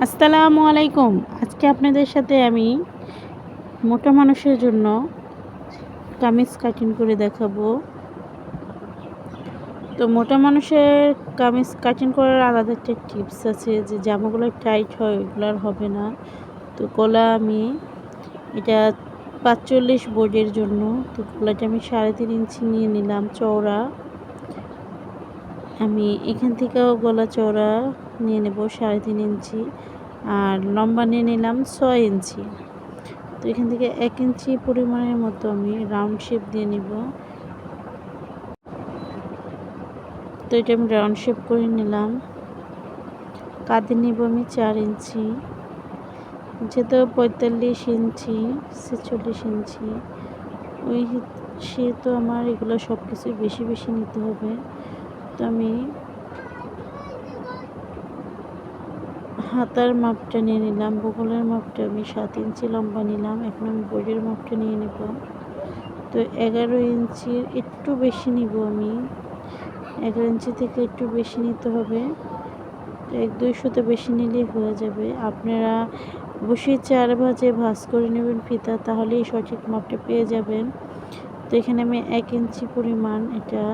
আসসালামু আলাইকুম। আজকে আপনাদের সাথে আমি মোটা মানুষের জন্য কামিজ কাটিং করে দেখাবো। তো মোটা মানুষের কামিজ কাটিং করার আলাদা একটা টিপস আছে, যে জামাগুলো টাইট হয় ওইগুলো আর হবে না। তো গলা আমি এটা ৪৫ বোর্ডের জন্য, তো গলাটা আমি ৩.৫ ইঞ্চি নিয়ে নিলাম চওড়া। আমি এখান থেকেও গলা চওড়া নিয়ে নেব ৩.৫ ইঞ্চি, আর লম্বা নিয়ে নিলাম ৬ ইঞ্চি। তো এখান থেকে ১ ইঞ্চি পরিমাণের মতো আমি রাউন্ড শেপ দিয়ে নিব। তো এটা আমি রাউন্ড শেপ করে নিলাম। কাঁধে নিব আমি ৪ ইঞ্চি, যেহেতু ৪৫ ইঞ্চি ৪৬ ইঞ্চি ওই সেহেতু আমার এগুলো সব কিছু বেশি বেশি নিতে হবে। তো আমি হাতার মাপটা নিয়ে নিলাম, বগলের মাপটা আমি ৭ ইঞ্চি লম্বা নিলাম। এখন আমি বডির মাপটা নিয়ে নেব। তো ১১ ইঞ্চির একটু বেশি নিব আমি, ১১ ইঞ্চি থেকে একটু বেশি নিতে হবে। তো ১-২ সুতো বেশি নিলেই হয়ে যাবে। আপনারা অবশ্যই ৪ ভাঁজে ভাঁজ করে নেবেন ফিতা, তাহলেই সঠিক মাপটা পেয়ে যাবেন। তো এখানে আমি ১ ইঞ্চি পরিমাণ এটা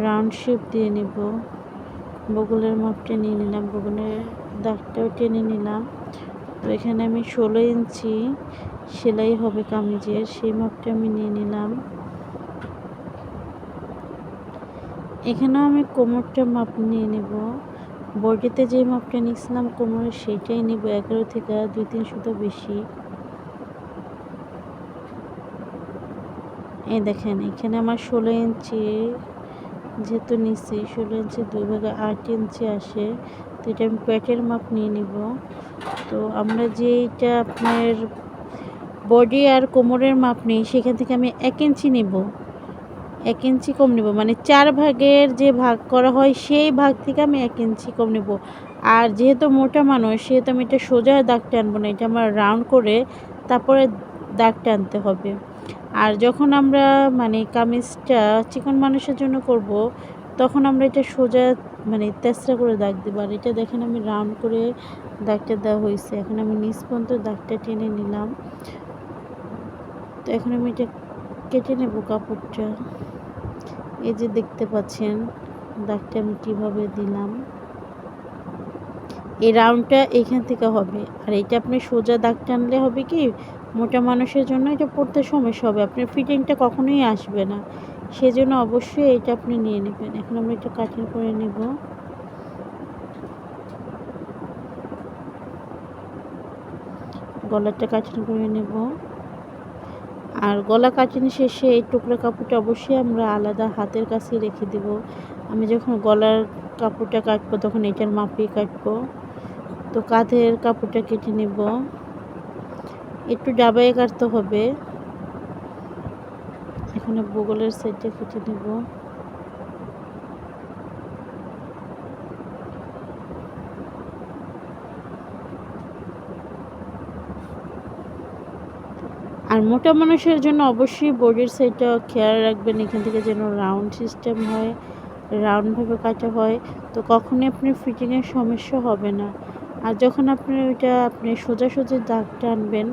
রাউন্ড শেপ দিয়ে নেব। বগলের মাপটা নিয়ে নিলাম, বগলের দাগটাও টেনে নিলাম। তো এখানে আমি ১৬ ইঞ্চি সেলাই হবে কামিজের, সেই মাপটা আমি নিয়ে নিলাম। এখানেও আমি কোমরটা মাপ নিয়ে নেব। বডিতে যে মাপটা নিয়েছিলাম কোমরের সেইটাই নিব, ১১ থেকে ২-৩ সুতো বেশি। এই দেখেন এখানে আমার ১৬ ইঞ্চি যেহেতু নিচ্ছি, ১৬ ইঞ্চি ২ ভাগে ৮ ইঞ্চি আসে। তো এটা আমি প্যাটের মাপ নিয়ে নিব। তো আমরা যেইটা আপনার বডি আর কোমরের মাপ নিই, সেখান থেকে আমি ১ ইঞ্চি নেব, ১ ইঞ্চি কম নেব, মানে ৪ ভাগের যে ভাগ করা হয় সেই ভাগ থেকে আমি ১ ইঞ্চি কম নেব। আর যেহেতু মোটা মানুষ সেহেতু আমি এটা সোজা দাগ টানবো না, এটা আমার রাউন্ড করে তারপরে দাগ টানতে হবে। আর যখন আমরা মানে কামিজটা চিকন মানুষের জন্য করব, তখন আমরা এটা সোজা মানে তেসরা করে দাগ দেবো। আর এটা দেখেন আমি রাউন্ড করে দাগটা দেওয়া হয়েছে। এখন আমি নিচ পর্যন্ত দাগটা টেনে নিলাম। তো এখন আমি এটা কেটে নেব কাপড়টা। এই যে দেখতে পাচ্ছেন দাগটা আমি কীভাবে দিলাম। এই রাউন্ডটা এইখান থেকে হবে, আর এটা আপনি সোজা দাগ টানলে হবে কি, মোটা মানুষের জন্য এটা পরতে সমস্যা হবে, আপনার ফিটিংটা কখনোই আসবে না। সেজন্য অবশ্যই এটা আপনি নিয়ে নেবেন। এখন আমরা এটা কাটিং করে নেব। গলাটা কাটিং করে নেব। আর গলা কাটিং শেষে এই টুকরা কাপড়টা অবশ্যই আমরা আলাদা হাতের কাছে রেখে দেব। আমি যখন গলার কাপড়টা কাটবো তখন এটার মাপেই কাটবো। তো কাঁধের কাপড়টা কেটে নেব, একটু ডাবায় কাটতে হবে। এখানে বগলের সাইডটা কেটে নেব। আর মোটা মানুষের জন্য অবশ্যই বডির সাইডটা খেয়াল রাখবেন, এখান থেকে যেন রাউন্ড সিস্টেম হয়, রাউন্ডভাবে কাটা হয়। তো কখনোই আপনার ফিটিংয়ের সমস্যা হবে না। আর যখন আপনি ওইটা আপনি সোজাসুজি দাগ টানবেন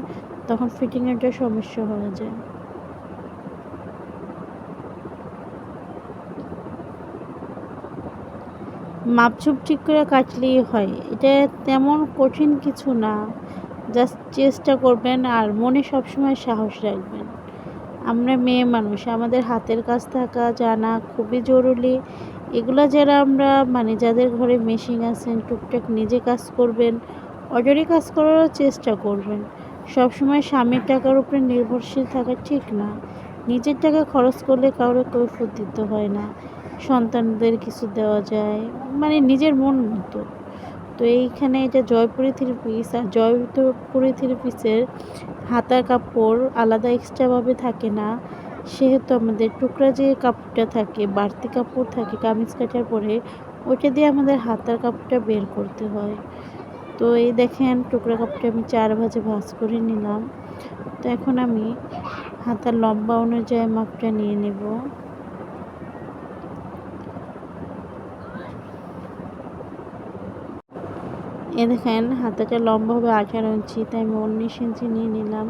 তখন ফিটিংয়েরটা সমস্যা হয়ে যায়। মাপঝোপ ঠিক করে কাটলেই হয়, এটা তেমন কঠিন কিছু না। জাস্ট চেষ্টা করবেন আর মনে সবসময় সাহস রাখবেন। আমরা মেয়ে মানুষ, আমাদের হাতের কাজ থাকা জানা খুবই জরুরি। এগুলো যারা আমরা মানে যাদের ঘরে মেশিন আছেন, টুকটাক নিজে কাজ করবেন, অর্ডারি কাজ করারও চেষ্টা করবেন। সবসময় স্বামীর টাকার উপরে নির্ভরশীল থাকা ঠিক না। নিজের টাকা খরচ করলে কারো কৈফিয়ত দিতে হয় না, সন্তানদের কিছু দেওয়া যায়, মানে নিজের মন মতো। তো এইখানে এটা জয়পুরি 3 পিস, আর জয়পুরি 3 পিসের হাতার কাপড় আলাদা এক্সট্রাভাবে থাকে না। সেহেতু আমাদের টুকরা যে কাপড়টা থাকে, বাড়তি কাপড় থাকে কামিজ কাটার পরে, ওইটা দিয়ে আমাদের হাতার কাপড়টা বের করতে হয়। তো এই দেখেন টুকরা কাপড়টা আমি 4 ভাঁজে ভাঁজ করে নিলাম। তো এখন আমি হাতার লম্বা অনুযায়ী মাপটা নিয়ে নেব। এ দেখেন হাতাটা লম্বা হবে 18 ইঞ্চি, তাই আমি 19 ইঞ্চি নিয়ে নিলাম।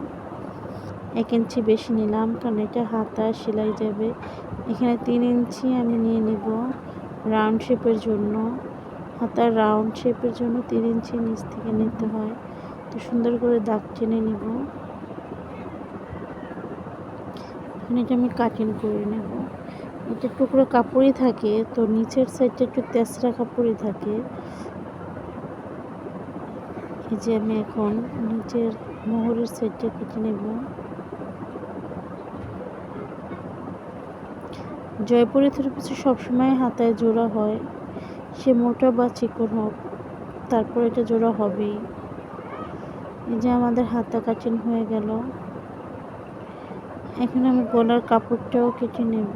1 ইঞ্চি বেশি নিলাম কারণ এটা হাতা সেলাই যাবে। এখানে 3 ইঞ্চি আমি নিয়ে নেব রাউন্ড শেপের জন্য। হাতার রাউন্ড শেপের জন্য 3 ইঞ্চি নিচ থেকে নিতে হয়। তো সুন্দর করে দাগ টেনে নেব। এখন এটা আমি কাটিং করে নেব। এটা টুকরো কাপড়ই থাকে, তো নিচের সাইডটা একটু তেসরা কাপড়ই থাকে। এই যে আমি এখন নিচের মোহরের সাইডটা কেটে নেব। জয়পুরি থ্রি পিসে সবসময় হাতায় জোড়া হয়, সে মোটা বা চিকন হোক, তারপর এটা জোড়া হবেই। এই যে আমাদের হাতা কাটিং হয়ে গেল। এখন আমি গলার কাপড়টাও কেটে নেব।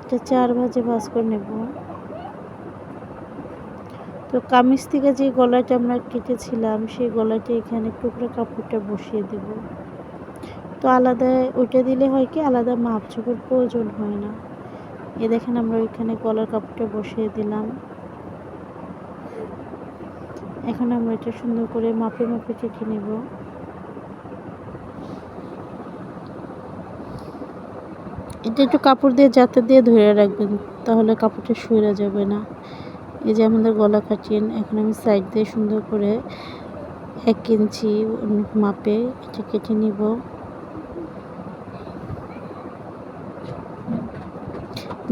এটা 4 ভাঁজে ভাঁজ করে নেব। তো কামিজ থেকে যে গলাটা আমরা কেটেছিলাম সেই গলাটা এখানে টুকরো কাপড়টা বসিয়ে দেব। তো আলাদা ওইটা দিলে হয় কি আলাদা মাপ ঝোপের প্রয়োজন হয় না। এ দেখেন আমরা ওইখানে গলার কাপড়টা বসিয়ে দিলাম। এখন আমরা এটা সুন্দর করে মাপে মাপে কেটে নেব। এটা একটু কাপড় দিয়ে যাতে দিয়ে ধরে রাখবেন, তাহলে কাপড়টা সরে যাবে না। এই যে আমাদের গলা কাটিং। এখন আমি সাইড দিয়ে সুন্দর করে 1 ইঞ্চি মাপে এটা কেটে নিব।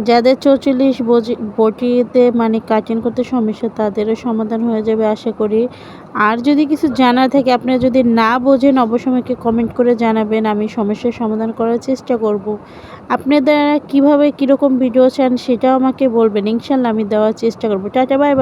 যাদের 44 বটিতে মানে কাটিং করতে সমস্যা তাদেরও সমাধান হয়ে যাবে আশা করি। আর যদি কিছু জানার থাকে, আপনারা যদি না বোঝেন অবশ্যই আমাকে কমেন্ট করে জানাবেন, আমি সমস্যার সমাধান করার চেষ্টা করব। আপনারা কীভাবে কীরকম ভিডিও চান সেটাও আমাকে বলবেন, ইনশাল্লাহ আমি দেওয়ার চেষ্টা করব। Tata bye bye.